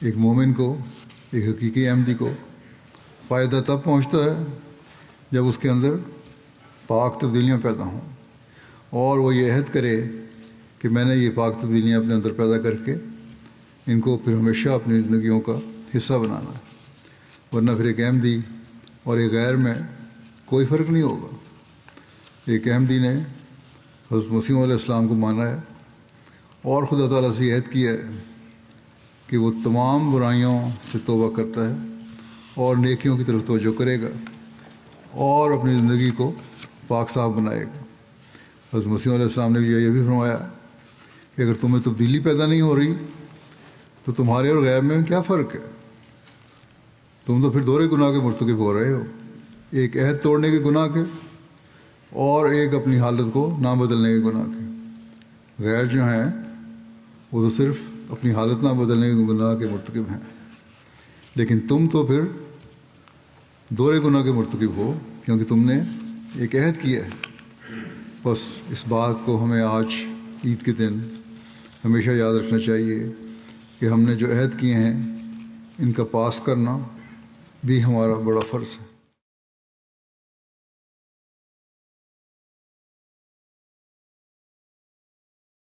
ایک مومن کو، ایک حقیقی احمدی کو فائدہ تب پہنچتا ہے جب اس کے اندر پاک تبدیلیاں پیدا ہوں، اور وہ یہ عہد کرے کہ میں نے یہ پاک تبدیلیاں اپنے اندر پیدا کر کے ان کو پھر ہمیشہ اپنی زندگیوں کا حصہ بنانا ہے، ورنہ پھر ایک احمدی اور ایک غیر میں کوئی فرق نہیں ہوگا۔ ایک احمدی نے حضرت مسیح علیہ السلام کو مانا ہے اور خدا تعالیٰ سے عہد کیا ہے کہ وہ تمام برائیوں سے توبہ کرتا ہے اور نیکیوں کی طرف توجہ کرے گا اور اپنی زندگی کو پاک صاف بنائے گا۔ حضرت مسیح علیہ السلام نے یہ بھی فرمایا کہ اگر تمہیں تبدیلی پیدا نہیں ہو رہی تو تمہارے اور غیر میں کیا فرق ہے؟ تم تو پھر دوہرے گناہ کے مرتکب ہو رہے ہو، ایک عہد توڑنے کے گناہ کے اور ایک اپنی حالت کو نہ بدلنے کے گناہ کے۔ غیر جو ہیں وہ تو صرف اپنی حالت نہ بدلنے کے گناہ کے مرتکب ہیں، لیکن تم تو پھر دوہرے گناہ کے مرتکب ہو، کیونکہ تم نے ایک عہد کیا ہے۔ بس اس بات کو ہمیں آج عید کے دن ہمیشہ یاد رکھنا چاہیے کہ ہم نے جو عہد کیے ہیں ان کا پاس کرنا بھی ہمارا بڑا فرض ہے۔